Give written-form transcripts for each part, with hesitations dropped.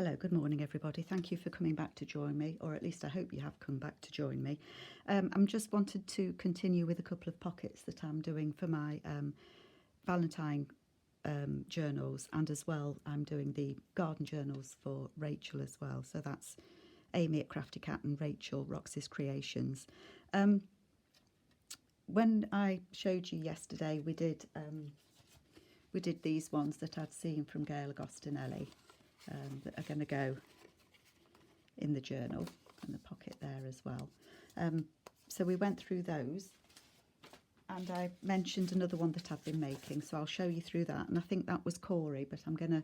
Hello, good morning everybody. Thank you for coming back to join me, or at least I hope you have come back to join me. I'm just wanted to continue with a couple of pockets that I'm doing for my Valentine journals, and as well I'm doing the garden journals for Rachel as well. So that's Amy at Crafty Cat and Rachel Roxy's Creations. When I showed you yesterday, we did these ones that I'd seen from Gail Agostinelli. That are going to go in the journal and the pocket there as well. So we went through those, and I mentioned another one that I've been making, so I'll show you through that. And I think that was Cori, but I'm going to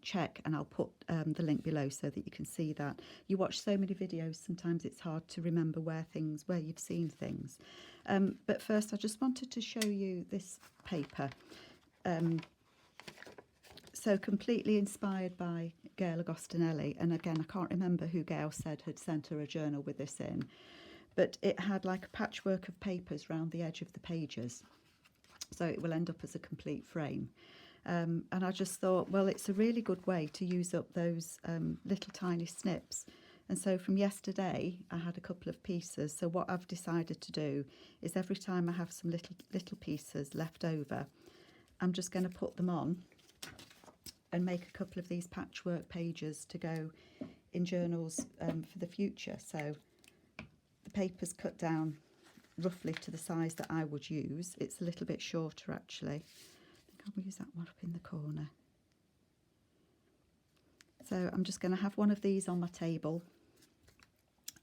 check and I'll put the link below so that you can see that. You watch so many videos, sometimes it's hard to remember where you've seen things. But first I just wanted to show you this paper. So completely inspired by Gail Agostinelli, and again I can't remember who Gail said had sent her a journal with this in, but it had like a patchwork of papers round the edge of the pages, so it will end up as a complete frame. And I just thought, well, it's a really good way to use up those little tiny snips. And so from yesterday I had a couple of pieces, so what I've decided to do is every time I have some little pieces left over, I'm just going to put them on and make a couple of these patchwork pages to go in journals for the future. So the paper's cut down roughly to the size that I would use. It's a little bit shorter actually. I think I'll use that one up in the corner. So I'm just going to have one of these on my table,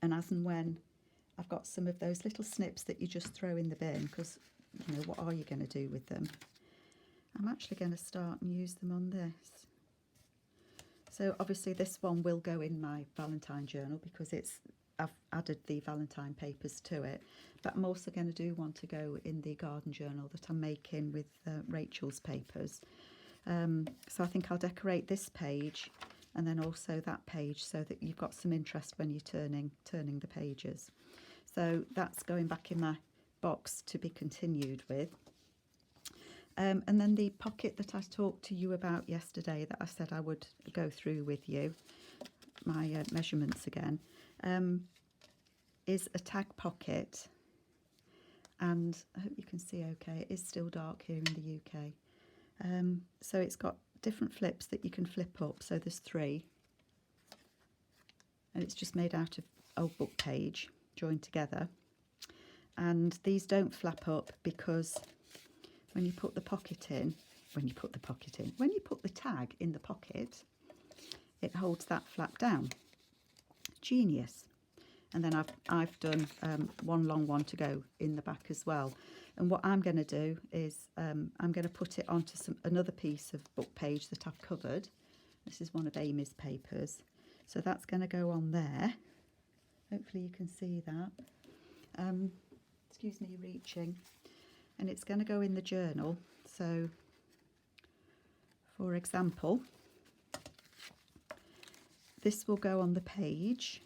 and as and when I've got some of those little snips that you just throw in the bin, because you know, what are you going to do with them? I'm actually going to start and use them on this. So obviously this one will go in my Valentine journal because I've added the Valentine papers to it, but I'm also going to do one to go in the garden journal that I'm making with Rachel's papers. So I think I'll decorate this page and then also that page so that you've got some interest when you're turning the pages. So that's going back in my box to be continued with. And then the pocket that I talked to you about yesterday that I said I would go through with you, my measurements again, is a tag pocket. And I hope you can see okay, it is still dark here in the UK. So it's got different flips that you can flip up. So there's 3. And it's just made out of old book page joined together. And these don't flap up because when you put the tag in the pocket, it holds that flap down. Genius. And then I've done one long one to go in the back as well. And what I'm going to do is I'm going to put it onto another piece of book page that I've covered. This is one of Amy's papers. So that's going to go on there. Hopefully you can see that. Excuse me reaching. And it's going to go in the journal. So for example, this will go on the page,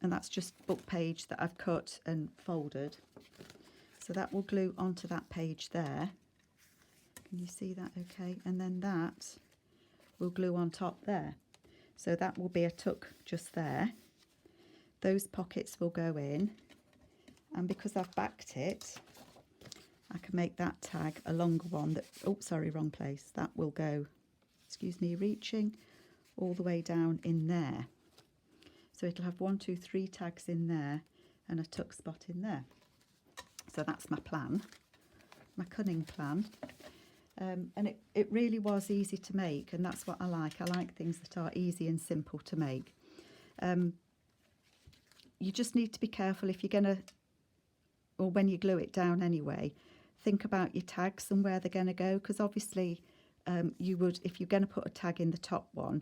and that's just book page that I've cut and folded, so that will glue onto that page there. Can you see that okay? And then that will glue on top there, so that will be a tuck just there. Those pockets will go in. And because I've backed it, I can make that tag a longer one that, oh, sorry, wrong place. That will go, excuse me, reaching all the way down in there. So it'll have 1, 2, 3 tags in there and a tuck spot in there. So that's my plan, my cunning plan. And it really was easy to make, and that's what I like. I like things that are easy and simple to make. You just need to be careful if you're going to, or when you glue it down anyway, think about your tags and where they're going to go, because obviously you would, if you're going to put a tag in the top one,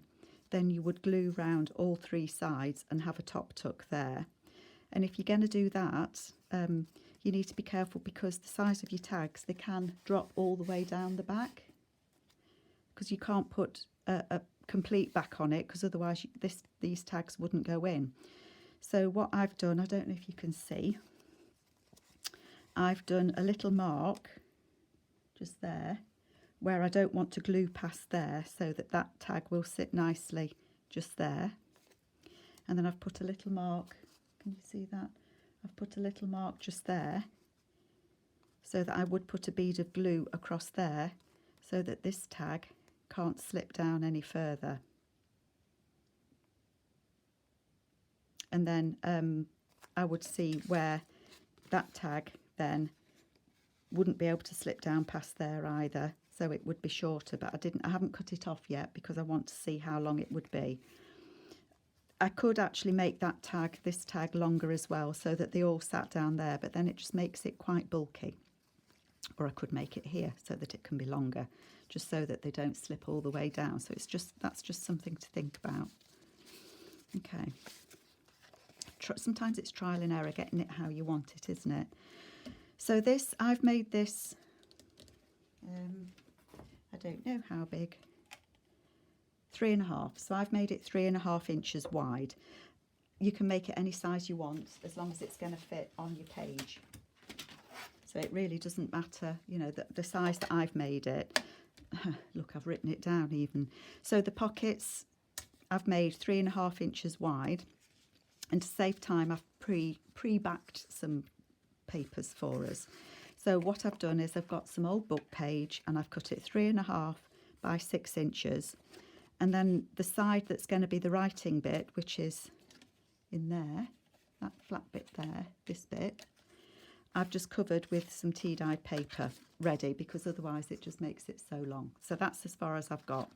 then you would glue round all 3 sides and have a top tuck there. And if you're going to do that, you need to be careful because the size of your tags, they can drop all the way down the back, because you can't put a complete back on it, because otherwise these tags wouldn't go in. So what I've done, I don't know if you can see, I've done a little mark just there where I don't want to glue past there, so that that tag will sit nicely just there. And then I've put a little mark, can you see that? I've put a little mark just there, so that I would put a bead of glue across there, so that this tag can't slip down any further. And then I would see where that tag then wouldn't be able to slip down past there either, so it would be shorter, but I haven't cut it off yet because I want to see how long it would be. I could actually make that tag, this tag, longer as well, so that they all sat down there, but then it just makes it quite bulky. Or I could make it here so that it can be longer, just so that they don't slip all the way down. So that's just something to think about. Okay. Sometimes it's trial and error, getting it how you want it, isn't it? So this, I've made this, I don't know how big, 3.5. So I've made it 3.5 inches wide. You can make it any size you want, as long as it's going to fit on your page. So it really doesn't matter, you know, the size that I've made it. Look, I've written it down even. So the pockets I've made 3.5 inches wide. And to save time, I've pre-backed some papers for us. So what I've done is I've got some old book page and I've cut it 3.5 by 6 inches. And then the side that's going to be the writing bit, which is in there, that flat bit there, this bit, I've just covered with some tea-dyed paper ready, because otherwise it just makes it so long. So that's as far as I've got.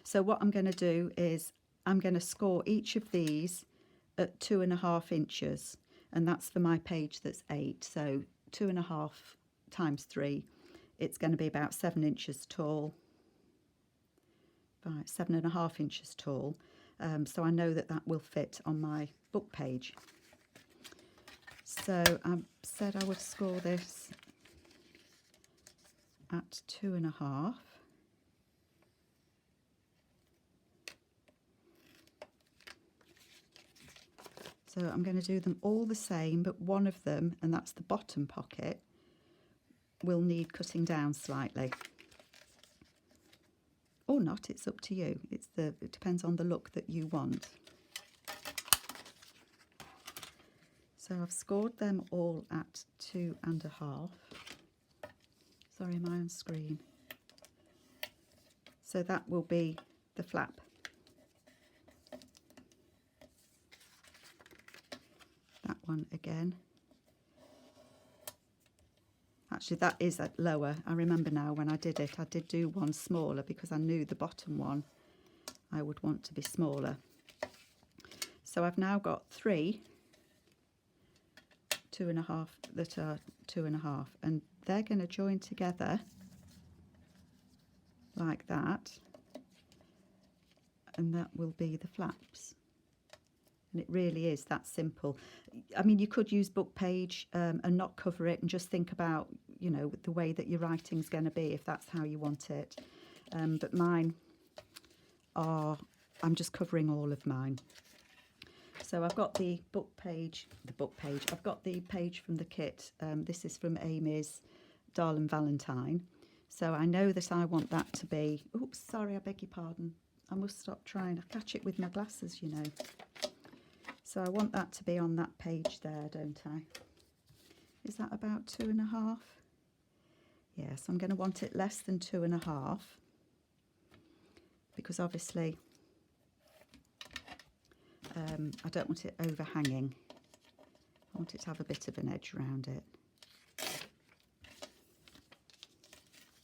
So what I'm going to do is I'm going to score each of these at 2.5 inches, and that's for my page that's 8. So 2.5 times 3, it's going to be about 7 inches tall, 7.5 inches tall. So I know that that will fit on my book page. So I said I would score this at 2.5. So I'm going to do them all the same, but one of them, and that's the bottom pocket, will need cutting down slightly. Or not, it's up to you. It depends on the look that you want. So I've scored them all at 2.5. Sorry, am I on screen? So that will be the flap. That one again. Actually, that is at lower. I remember now when I did it, I did do one smaller because I knew the bottom one I would want to be smaller. So I've now got 3 2.5 that are 2.5, and they're going to join together like that, and that will be the flaps. And it really is that simple. I mean, you could use book page and not cover it and just think about, you know, the way that your writing's going to be, if that's how you want it. But mine are, I'm just covering all of mine. So I've got the book page, I've got the page from the kit. This is from Amy's Darlin Valentine. So I know that I want that to be, oops, sorry, I beg your pardon. I must stop trying. I catch it with my glasses, you know. So I want that to be on that page there, don't I? Is that about 2.5? Yes, I'm going to want it less than 2.5, because obviously I don't want it overhanging. I want it to have a bit of an edge around it.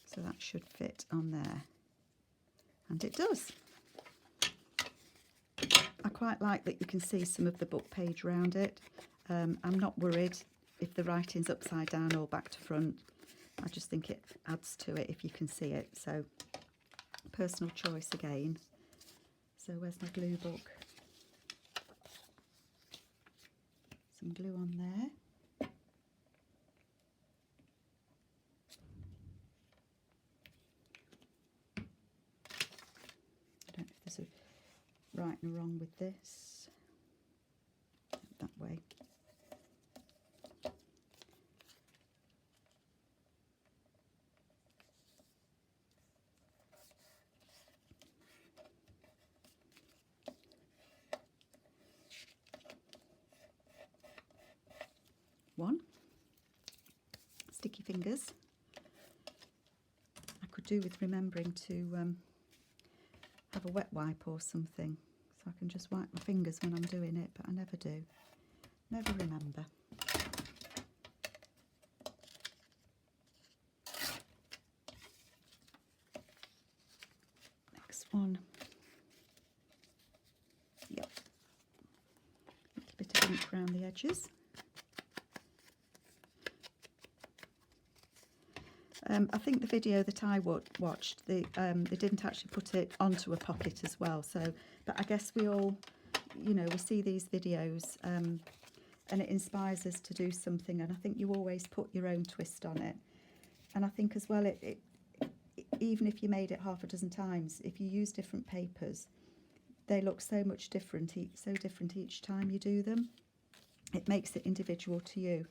So that should fit on there. And it does. I quite like that you can see some of the book page around it. I'm not worried if the writing's upside down or back to front. I just think it adds to it if you can see it. So personal choice again. So where's my glue book? Some glue on there. I don't know if there's a right and wrong with this. That way. one. Sticky fingers. I could do with remembering to have a wet wipe or something, so I can just wipe my fingers when I'm doing it, but I never do. Never remember. Next one. Yep. A little bit of ink around the edges. I think the video that I watched, they didn't actually put it onto a pocket as well. So, but I guess we all, you know, we see these videos and it inspires us to do something. And I think you always put your own twist on it. And I think as well, even if you made it half a dozen times, if you use different papers, they look so much different, so different each time you do them. It makes it individual to you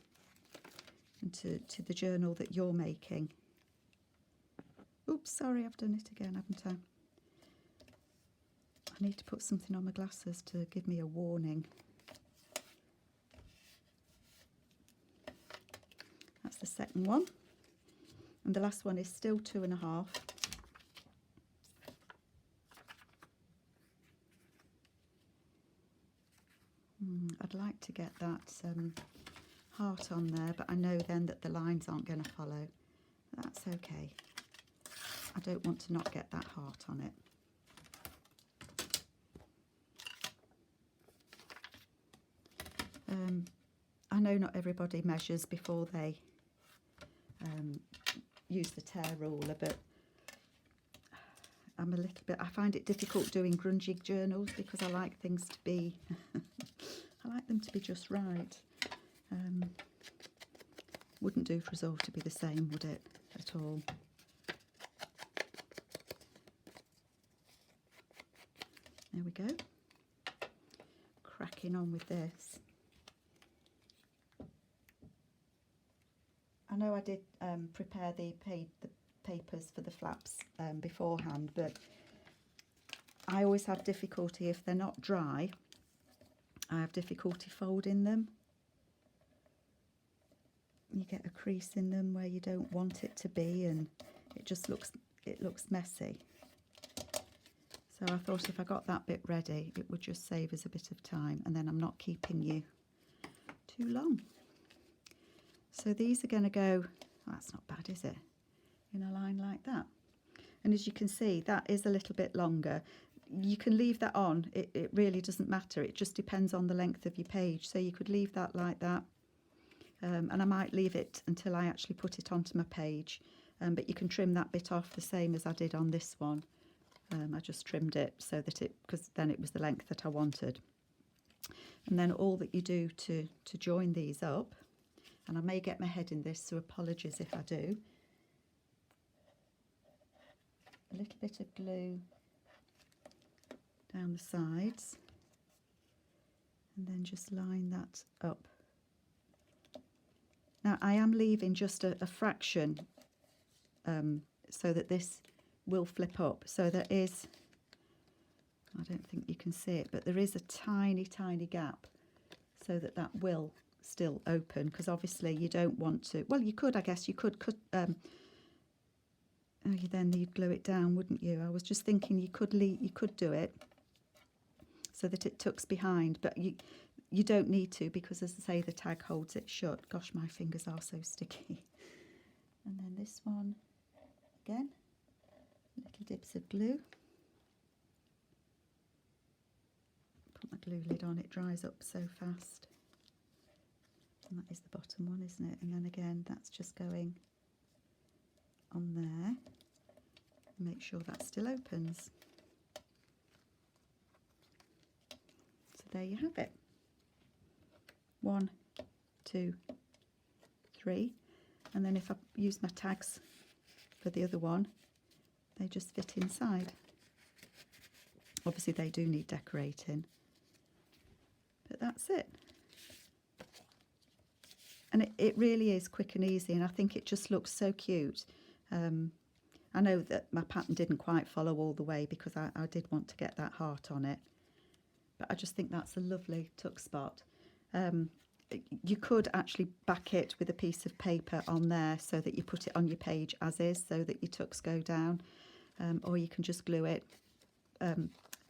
and to the journal that you're making. Oops, sorry, I've done it again, haven't I? I need to put something on my glasses to give me a warning. That's the second one. And the last one is still 2.5. I'd like to get that heart on there, but I know then that the lines aren't going to follow. That's okay. I don't want to not get that heart on it. I know not everybody measures before they use the tear ruler, but I'm a little bit, I find it difficult doing grungy journals because I like things to be, I like them to be just right. Wouldn't do for us all to be the same, would it, at all? There we go. Cracking on with this. I know I did prepare the papers for the flaps beforehand, but I always have difficulty if they're not dry. I have difficulty folding them. You get a crease in them where you don't want it to be, and it just looks messy. So I thought if I got that bit ready, it would just save us a bit of time, and then I'm not keeping you too long. So these are going to go, that's not bad, is it? In a line like that. And as you can see, that is a little bit longer. You can leave that on, it really doesn't matter. It just depends on the length of your page. So you could leave that like that. And I might leave it until I actually put it onto my page. But you can trim that bit off the same as I did on this one. I just trimmed it so that because then it was the length that I wanted. And then all that you do to join these up, and I may get my head in this, so apologies if I do. A little bit of glue down the sides, and then just line that up. Now I am leaving just a fraction so that this will flip up. So there is, I don't think you can see it, but there is a tiny gap so that will still open, because obviously you don't want to, well, you could, I guess you could cut, then you'd glue it down, wouldn't you? I was just thinking you could do it so that it tucks behind, but you don't need to, because as I say, the tag holds it shut. Gosh, my fingers are so sticky. And then this one again, little dips of glue. Put my glue lid on, it dries up so fast. And that is the bottom one, isn't it? And then again, that's just going on there. Make sure that still opens. So there you have it. 1, 2, 3. And then if I use my tags for the other one, they just fit inside. Obviously they do need decorating, but that's it. And it really is quick and easy, and I think it just looks so cute. I know that my pattern didn't quite follow all the way because I did want to get that heart on it, but I just think that's a lovely tuck spot. you could actually back it with a piece of paper on there so that you put it on your page as is, so that your tucks go down, or you can just glue it.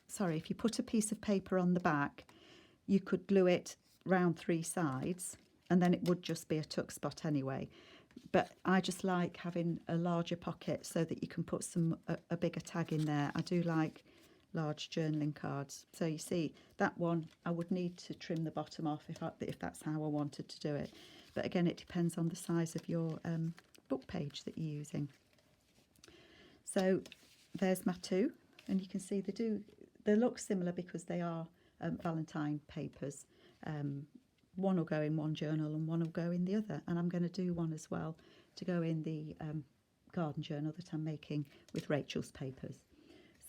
Sorry, if you put a piece of paper on the back, you could glue it round 3 sides, and then it would just be a tuck spot anyway. But I just like having a larger pocket so that you can put a bigger tag in there. I do like large journaling cards. So you see, that one I would need to trim the bottom off if that's how I wanted to do it. But again, it depends on the size of your book page that you're using. So there's my 2, and you can see they look similar because they are Valentine papers. One will go in one journal and one will go in the other, and I'm going to do one as well to go in the garden journal that I'm making with Rachel's papers.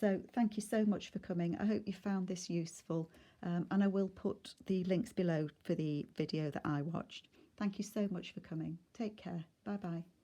So thank you so much for coming. I hope you found this useful, and I will put the links below for the video that I watched. Thank you so much for coming. Take care. Bye bye.